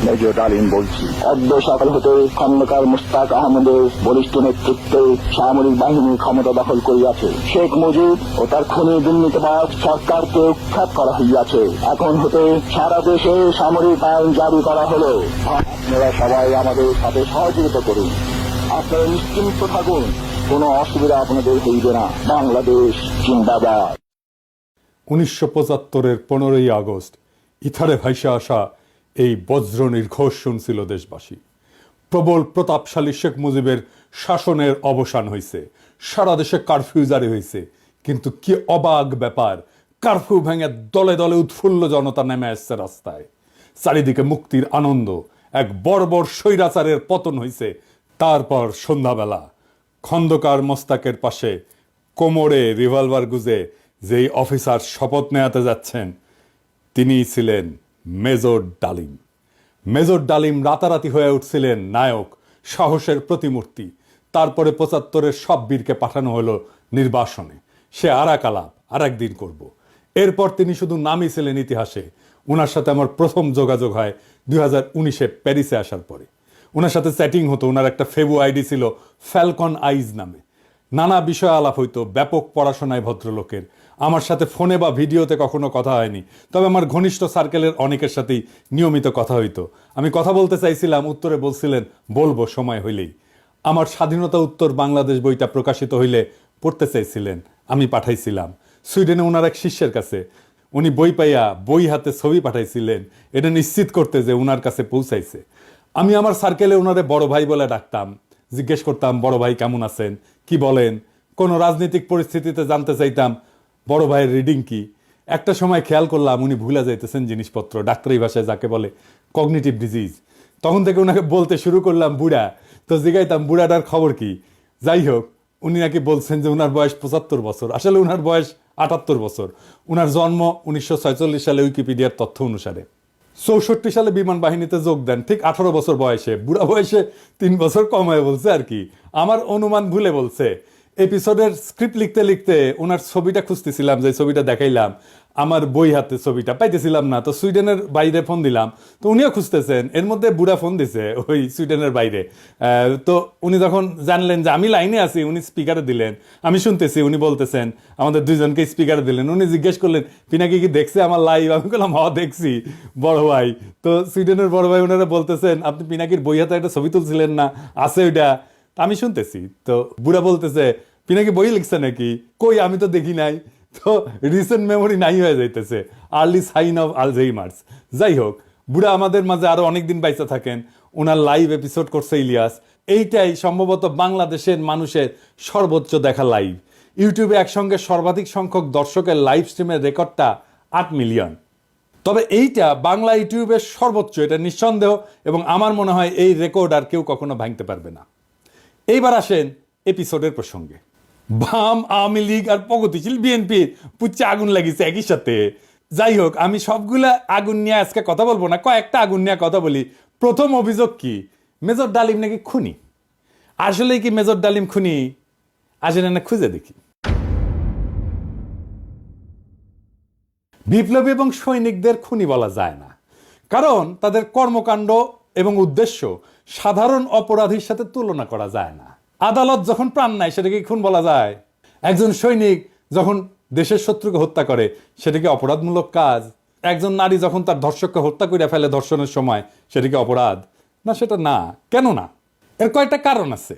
Major ডালিম বলছি। অদ্য সকাল হতে খন্দকার মুশতাক আহমদের বলিষ্ঠ নেতৃত্বে সামরিক বাহিনী ক্ষমতা দখল করিয়াছে। শেখ মুজিব ও তার খুনি দুর্নীতিবাজ সরকারকে উৎখাত করা হইয়াছে। এখন হতে সারা দেশে সামরিক আইন জারি করা হলো। আপনারা সবাই আমাদের সাথে সহযোগিতা করুন। আপনারা নিশ্চিন্ত থাকুন, কোনো অসুবিধা আপনাদের হইবে না। বাংলাদেশ জিন্দাবাদ। 1975-এর 15ই আগস্ট ইথারে ভাইসা আসা এই বজ্র নির্ঘোষ শুনছিল দেশবাসী। প্রবল প্রতাপশালী শেখ মুজিবের শাসনের অবসান হয়েছে, সারা দেশে কারফিউ জারি হয়েছে। কিন্তু কি অবাক ব্যাপার, কারফিউ ভেঙে দলে দলে উৎফুল্ল জনতা নেমে আসছে রাস্তায়। চারিদিকে মুক্তির আনন্দ, এক বর্বর স্বৈরাচারের পতন হয়েছে। তারপর সন্ধ্যাবেলা খন্দকার মোস্তাকের পাশে কোমরে রিভলভার গুজে যেই অফিসার শপথ নেওয়াতে যাচ্ছেন তিনি ছিলেন মেজর ডালিম। মেজর ডালিম রাতারাতি হয়ে উঠছিলেন নায়ক, সাহসের প্রতিমূর্তি। তারপরে 75-এর সব বীরকে পাঠানো হলো নির্বাসনে। সে আর এক আলাপ, আর একদিন করব। এরপর তিনি শুধু নামই ছিলেন ইতিহাসে। ওনার সাথে আমার প্রথম যোগাযোগ হয় 2019-এ প্যারিসে আসার পরে। ওনার সাথে চ্যাটিং হতো। ওনার একটা ফেবু আইডি ছিল ফ্যালকন আইজ নামে। নানা বিষয় আলাপ হইতো, ব্যাপক পড়াশোনায় ভদ্রলোকের। আমার সাথে ফোনে বা ভিডিওতে কখনো কথা হয়নি, তবে আমার ঘনিষ্ঠ সার্কেলের অনেকের সাথেই নিয়মিত কথা হইতো। আমি কথা বলতে চাইছিলাম, উত্তরে বলছিলেন বলবো সময় হইলেই। আমার স্বাধীনতা উত্তর বাংলাদেশ বইটা প্রকাশিত হইলে পড়তে চাইছিলেন, আমি পাঠাইছিলাম সুইডেনে ওনার এক শিষ্যের কাছে। উনি বই পাইয়া বই হাতে ছবি পাঠাইছিলেন, এটা নিশ্চিত করতে যে ওনার কাছে পৌঁছাইছে। আমি আমার সার্কেলে ওনারে বড় ভাই বলে ডাকতাম। জিজ্ঞেস করতাম, বড় ভাই কেমন আছেন, কি বলেন। কোনো রাজনৈতিক পরিস্থিতিতে জানতে চাইতাম বড় ভাইয়ের রিডিং কি। একটা সময় খেয়াল করলাম উনি ভুলে যাইতেছেন জিনিসপত্র, ডাক্তারি ভাষায় যাকে বলে কগনিটিভ ডিজিজ। তখন থেকে ওনাকে বলতে শুরু করলাম বুড়া। তো জিগাইতাম বুড়াটার খবর কি। যাই হোক, উনি নাকি বলছেন যে ওনার বয়স 75 বছর, আসলে ওনার বয়স 78 বছর। ওনার জন্ম 1946 সালে উইকিপিডিয়ার তথ্য অনুসারে। 64 সালে বিমান বাহিনীতে যোগ দেন, ঠিক 18 বছর বয়সে। বুড়া বয়সে 3 বছর কমায় বলছে আর কি, আমার অনুমান ভুলে বলছে। এপিসোডের স্ক্রিপ্ট লিখতে লিখতে ওনার ছবিটা খুঁজতেছিলাম, যে ছবিটা দেখাইলাম আমার বই হাতে, ছবিটা পাইতেছিলাম না। তো সুইডেনের বাইরে ফোন দিলাম, তো উনিও খুঁজতেছেন। এর মধ্যে বুড়া ফোন দিছে ওই সুইডেনের বাইরে। তো উনি যখন জানলেন যে আমি লাইনে আছি, উনি স্পিকারে দিলেন, আমি শুনতেছি। উনি বলতেছেন, আমাদের দুইজনকে স্পিকারে দিলেন। উনি জিজ্ঞেস করলেন পিনাকি কি দেখছে আমার লাইভ। আমি বললাম হ দেখছি বড় ভাই। তো সুইডেনের বড় ভাই ওনারা বলতেছেন, আপনি পিনাকির বই হাতে একটা ছবি তুলছিলেন না, আছে ওইটা। আমি শুনতেছি। তো বুড়া বলতেছে, পিনাকি বই লিখছে নাকি, কই আমি তো দেখি নাই। তো রিসেন্ট মেমোরি নাই হয়ে যাইতেছে, আর্লি সাইন অফ আলঝেইমার্স। যাই হোক, বুড়া আমাদের মাঝে আরো অনেকদিন বাইচা থাকেন। ওনার লাইভ এপিসোড করছে ইলিয়াস। এইটাই সম্ভবত বাংলাদেশের মানুষের সর্বোচ্চ দেখা লাইভ। ইউটিউবে একসঙ্গে সর্বাধিক সংখ্যক দর্শকের লাইভ স্ট্রিমের রেকর্ডটা 8 মিলিয়ন। তবে এইটা বাংলা ইউটিউবের সর্বোচ্চ, এটা নিঃসন্দেহ। এবং আমার মনে হয় এই রেকর্ড আর কেউ কখনো ভাঙতে পারবে না। এইবার আসেন এপিসোডের প্রসঙ্গে। বাম, আওয়ামী লীগ আর প্রগতিশীল বিএনপির পুচ্ছে আগুন লাগিয়েছে একই সাথে। যাই হোক, আমি সবগুলা আগুন নিয়ে আজকে কথা বলবো না, কয়েকটা আগুন নিয়ে কথা বলি। প্রথম অভিযোগ কি, মেজর ডালিম নাকি খুনি। আসলে কি মেজর ডালিম খুনি? আসলে না, খুঁজে দেখি। বিপ্লবী এবং সৈনিকদের খুনি বলা যায় না, কারণ তাদের কর্মকাণ্ড এবং উদ্দেশ্য সাধারণ অপরাধীর সাথে তুলনা করা যায় না। আদালত যখন প্রাণ নেয় সেটাকে খুন বলা যায়? একজন সৈনিক যখন দেশের শত্রুকে হত্যা করে সেটা কি অপরাধমূলক কাজ? একজন নারী যখন তার ধর্ষককে হত্যা করে ফেলে ধর্ষণের সময়, সেটা কি অপরাধ? না, সেটা না। কেন না? এর কয়েকটা কারণ আছে,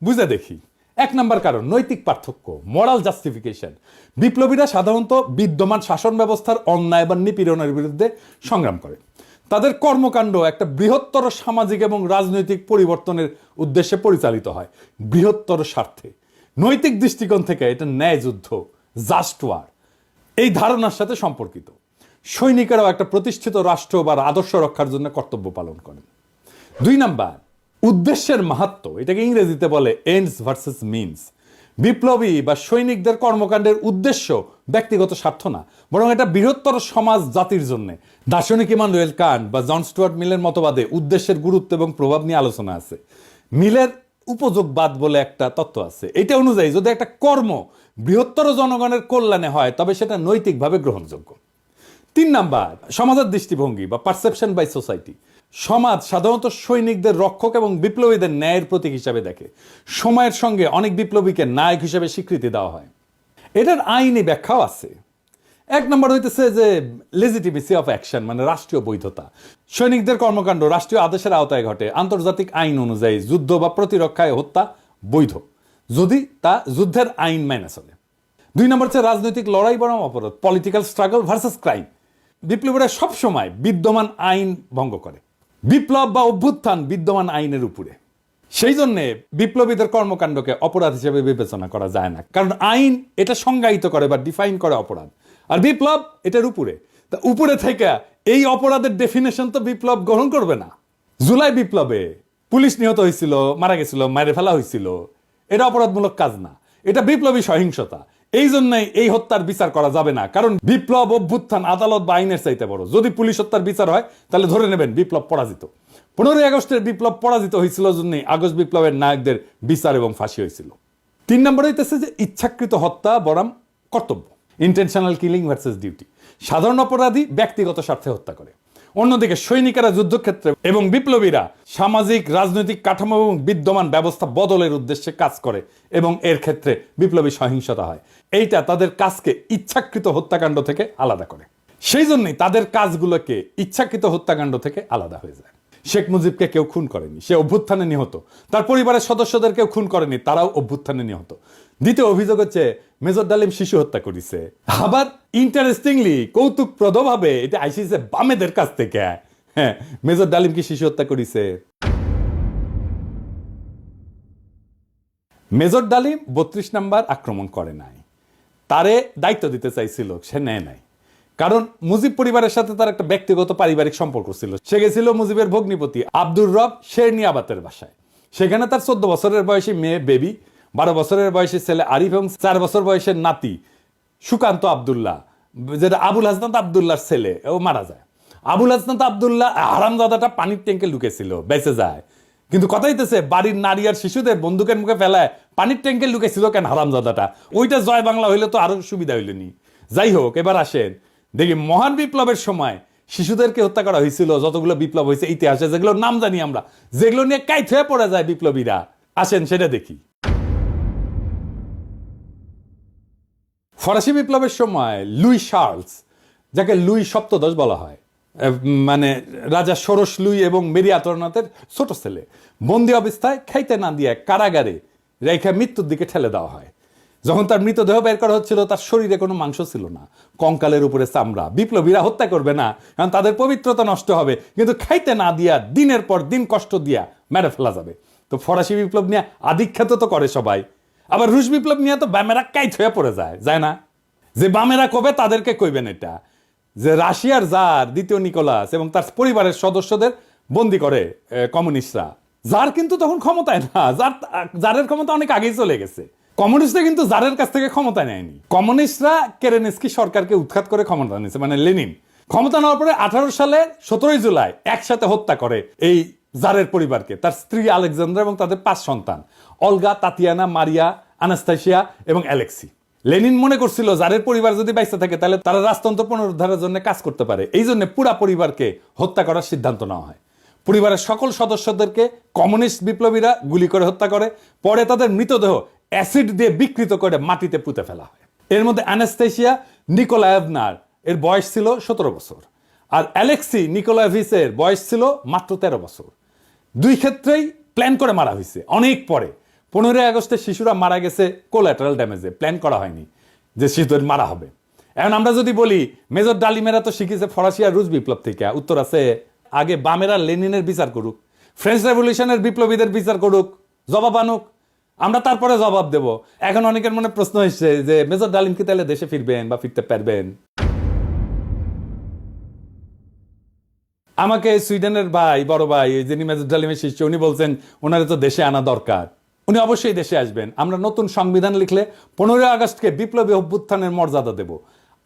বুঝে দেখি। 1 নম্বর কারণ, নৈতিক পার্থক্য, মোরাল জাস্টিফিকেশন। বিপ্লবীরা সাধারণত বিদ্যমান শাসন ব্যবস্থার অন্যায় বা নিপীড়নের বিরুদ্ধে সংগ্রাম করে। তাদের কর্মকাণ্ড একটা বৃহত্তর সামাজিক এবং রাজনৈতিক পরিবর্তনের উদ্দেশ্যে পরিচালিত হয়, বৃহত্তর স্বার্থে। নৈতিক দৃষ্টিকোণ থেকে এটা ন্যায় যুদ্ধ, জাস্ট ওয়ার, এই ধারণার সাথে সম্পর্কিত। সৈনিকেরাও একটা প্রতিষ্ঠিত রাষ্ট্র বা আদর্শ রক্ষার জন্য কর্তব্য পালন করেন। 2 নাম্বার, উদ্দেশ্যের মাহাত্ম্য, এটাকে ইংরেজিতে বলে এন্ডস ভার্সেস মিনস। বিপ্লবী বা সৈনিকদের কর্মকাণ্ডের উদ্দেশ্য ব্যক্তিগত স্বার্থ না, বরং এটা বৃহত্তর সমাজ জাতির জন্য। দার্শনিক ইমানুয়েল কান্ট বা জন স্টুয়ার্ট মিলের মতবাদে উদ্দেশ্যের গুরুত্ব এবং প্রভাব নিয়ে আলোচনা আছে। মিলের উপযোগবাদ বলে একটা তত্ত্ব আছে। এটা অনুযায়ী যদি একটা কর্ম বৃহত্তর জনগণের কল্যাণে হয় তবে সেটা নৈতিকভাবে গ্রহণযোগ্য। 3 নাম্বার, সমাজের দৃষ্টিভঙ্গি বা পারসেপশন বাই সোসাইটি। সমাজ সাধারণত সৈনিকদের রক্ষক এবং বিপ্লবীদের ন্যায়ের প্রতীক হিসাবে দেখে। সময়ের সঙ্গে অনেক বিপ্লবীকে নায়ক হিসেবে স্বীকৃতি দেওয়া হয়। এটার আইনি ব্যাখ্যাও আছে। এক নম্বর হইতেছে যে লেজিটিমেসি অফ অ্যাকশন, মানে রাষ্ট্রীয় বৈধতা। সৈনিকদের কর্মকাণ্ড রাষ্ট্রীয় আদেশের আওতায় ঘটে। আন্তর্জাতিক আইন অনুযায়ী যুদ্ধ বা প্রতিরক্ষায় হত্যা বৈধ, যদি তা যুদ্ধের আইন মেনে চলে। 2 নম্বর হচ্ছে রাজনৈতিক লড়াই বনাম অপরাধ, পলিটিক্যাল স্ট্রাগল ভার্সেস ক্রাইম। বিপ্লবীরা সবসময় বিদ্যমান আইন ভঙ্গ করে। বিপ্লব বা অভ্যুত্থান বিদ্যমান আইনের উপরে। সেই জন্যে বিপ্লবীদের কর্মকাণ্ডকে অপরাধ হিসেবে বিবেচনা করা যায় না, কারণ আইন এটা সংজ্ঞায়িত করে বা ডিফাইন করে অপরাধ, আর বিপ্লব এটার উপরে। তা উপরে থেকে এই অপরাধের ডেফিনেশন তো বিপ্লব গ্রহণ করবে না। জুলাই বিপ্লবে পুলিশ নিহত হয়েছিল, মারা গেছিল, মেরে ফেলা হয়েছিল, এটা অপরাধমূলক কাজ না, এটা বিপ্লবী সহিংসতা। এই জন্যই এই হত্যার বিচার করা যাবে না, কারণ বিপ্লব অভ্যুত্থান আদালত বা আইনের চাইতে বড়। যদি পুলিশ হত্যার বিচার হয় তাহলে ধরে নেবেন বিপ্লব পরাজিত। 15ই আগস্টের বিপ্লব পরাজিত হয়েছিল জন্যই আগস্ট বিপ্লবের নায়কদের বিচার এবং ফাঁসি হয়েছিল। 3 নম্বরে হইতেছে যে ইচ্ছাকৃত হত্যা বনাম কর্তব্য, ইন্টেনশনাল কিলিং ভার্সেস ডিউটি। সাধারণ অপরাধী ব্যক্তিগত স্বার্থে হত্যা করে, অন্যদিকে সৈনিকেরা যুদ্ধক্ষেত্রে এবং বিপ্লবীরা সামাজিক রাজনৈতিক কাঠামো এবং বিদ্যমান ব্যবস্থা বদলের উদ্দেশ্যে কাজ করে এবং এর ক্ষেত্রে বিপ্লবী সহিংসতা হয়। এইটা তাদের কাজকে ইচ্ছাকৃত হত্যাকাণ্ড থেকে আলাদা করে। সেই জন্যই তাদের কাজগুলোকে ইচ্ছাকৃত হত্যাকাণ্ড থেকে আলাদা হয়ে যায়। শেখ মুজিবকে কেউ খুন করেনি, সে অভ্যুত্থানে নিহত। তার পরিবারের সদস্যদের কেউ খুন করেনি, তারাও অভ্যুত্থানে নিহত। দ্বিতীয় অভিযোগ হচ্ছে মেজর ডালিম শিশু হত্যা করেছে। আবার ইন্টারেস্টিংলি কৌতুকপ্রদভাবে এটা আইসিছে বামেদের কাছ থেকে। হ্যাঁ, মেজর ডালিম কি শিশু হত্যা করেছে? মেজর ডালিম 32 নাম্বার আক্রমণ করে নাই, তারে দায়িত্ব দিতে চাইছিল, সে নেয় নাই। কারণ মুজিব পরিবারের সাথে তার একটা ব্যক্তিগত পারিবারিক সম্পর্ক ছিল। সে গেছিল মুজিবের ভগ্নিপতি আব্দুর রব শেরনিয়াবাতের বাসায়। সেখানে তার 14 বছরের বয়সী মেয়ে বেবি, 12 বছরের বয়সী ছেলে আরিফ এবং 4 বছর বয়সের নাতি সুকান্ত আব্দুল্লাহ, যেটা আবুল হাসনাত আব্দুল্লাহর ছেলে, ও মারা যায়। আবুল হাসনাত আব্দুল্লাহ হারামজাদাটা পানির ট্যাঙ্কে লুকেছিল, বেঁচে যায়। কিন্তু কথা হইতেছে বাড়ির নারী আর শিশুদের বন্দুকের মুখে ফেলায় পানির ট্যাঙ্কে লুকেছিল কেন হারামজাদাটা? ওইটা জয় বাংলা হইলে তো আরো সুবিধা হইলেনি। যাই হোক, এবার আসেন দেখি মহান বিপ্লবের সময় শিশুদেরকে হত্যা করা হয়েছিল যতগুলো বিপ্লব হয়েছে ইতিহাসে, যেগুলোর নাম জানি আমরা, যেগুলো নিয়ে কাইট হয়ে পড়ে যায় বিপ্লবীরা। আসেন সেটা দেখি। ফরাসি বিপ্লবের সময় লুই শার্লস, যাকে লুই সপ্তদশ বলা হয়, মানে রাজা ষোড়শ লুই এবং মেরি আতরনাথের ছোট ছেলে, বন্দি অবস্থায় খাইতে না দিয়ে কারাগারে রেখে মৃত্যুর দিকে ঠেলে দেওয়া হয়। যখন তার মৃতদেহ বের করা হচ্ছিল তার শরীরে কোনো মাংস ছিল না, কঙ্কালের উপরে চামড়া। বিপ্লবীরা হত্যা করবে না, কারণ তাদের পবিত্রতা নষ্ট হবে, কিন্তু খাইতে না দিয়া দিনের পর দিন কষ্ট দিয়া মেরে ফেলা যাবে। তো ফরাসি বিপ্লব নিয়ে আধিখ্যাত তো করে সবাই। আবার রুশ বিপ্লব নিয়ে তো বামেরা কাইট হয়ে পড়ে যায় না? যে বামেরা কবে তাদেরকে কইবেন এটা, যে রাশিয়ার জার দ্বিতীয় নিকোলাস এবং তার পরিবারের সদস্যদের বন্দি করে কমিউনিস্টরা। জার কিন্তু তখন ক্ষমতায় না, জারের ক্ষমতা অনেক আগেই চলে গেছে। কমিউনিস্টরা কিন্তু জারের কাছ থেকে ক্ষমতা নেয়নি। কমিউনিস্টরা কেরেনস্কি সরকারকে উৎখাত করে ক্ষমতা নিয়েছে, মানে লেনিন। ক্ষমতা নেওয়ার পরে 18 সালে 17 জুলাই একসাথে হত্যা করে এই জারের পরিবারকে, তার স্ত্রী আলেকজান্দ্রা এবং তাদের 5 সন্তান, অলগা, তাতিয়ানা, মারিয়া, আনাস্তাসিয়া এবং অ্যালেক্সি। লেনিন মনে করছিল জারের পরিবার যদি বাইসা থাকে তাহলে তারা রাজতন্ত্র পুনরুদ্ধারের জন্য কাজ করতে পারে। এই জন্য পুরা পরিবারকে হত্যা করার সিদ্ধান্ত নেওয়া হয়। পরিবারের সকল সদস্যদেরকে কমিউনিস্ট বিপ্লবীরা গুলি করে হত্যা করে। পরে তাদের মৃতদেহ অ্যাসিড দিয়ে বিকৃত করে মাটিতে পুঁতে ফেলা হয়। এর মধ্যে আনাস্তাসিয়া নিকোলায়েভনার এর বয়স ছিল 17 বছর, আর অ্যালেক্সি নিকোলায়েভিচের বয়স ছিল মাত্র 13 বছর। দুই ক্ষেত্রেই প্ল্যান করে মারা হয়েছে অনেক পরে। 15 আগস্টে শিশুরা মারা গেছে কোল্যাটারাল ড্যামেজে, প্ল্যান করা হয়নি যে শিশুদের মারা হবে। এখন আমরা যদি বলি মেজর ডালিমেরা তো শিখেছে ফরাসি আর রুশ বিপ্লব থেকে, উত্তর আছে আগে বামেরা লেনিনের বিচার করুক, ফ্রেঞ্চ রেভলিউশনের বিপ্লবীদের বিচার করুক, জবাব আনুক, আমরা তারপরে জবাব দেব। এখন অনেকের মনে প্রশ্ন এসছে যে মেজর ডালিম কি তাহলে দেশে ফিরবেন বা ফিরতে পারবেন? আমাকে সুইডেনের ভাই, বড় ভাই, যিনি মেজর ডালিমের শিষ্য, উনি বলছেন ওনারে তো দেশে আনা দরকার, উনি অবশ্যই দেশে আসবেন। আমরা নতুন সংবিধান লিখলে 15 আগস্টকে বিপ্লবী অভ্যুত্থানের মর্যাদা দেব।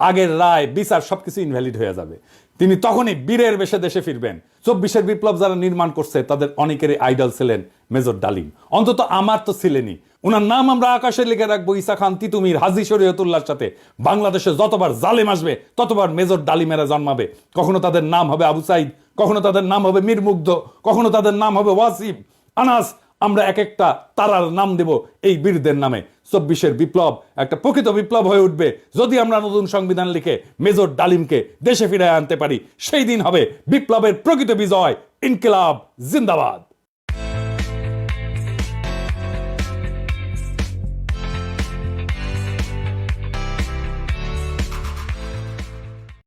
আগের রায় বিচার সবকিছু ইনভ্যালিড হয়ে যাবে। তিনি তখনই বীরের বেশে দেশে ফিরবেন। 24-এর বিপ্লব যারা নির্মাণ করছে তাদের অনেকেরই আইডল ছিলেন মেজর ডালিম, অন্তত আমার তো ছিলেনই। ওনার নাম আমরা আকাশে লিখে রাখবো ঈসা খান তিতুমির, হাজী শরীয়তুল্লাহর সাথে। বাংলাদেশে যতবার জালেম আসবে ততবার মেজর ডালিমেরা জন্মাবে। কখনো তাদের নাম হবে আবু সাইদ, কখনো তাদের নাম হবে মীর মুগ্ধ, কখনো তাদের নাম হবে ওয়াসিম, আনাস। আমরা এক একটা তারার নাম দেব এই বীরদের নামে। 24-এর বিপ্লব একটা প্রকৃত বিপ্লব হয়ে উঠবে যদি আমরা নতুন সংবিধান লিখে মেজর ডালিমকে দেশে ফিরে আনতে পারি। সেই দিন হবে বিপ্লবের প্রকৃত বিজয়। ইনকিলাব জিন্দাবাদ।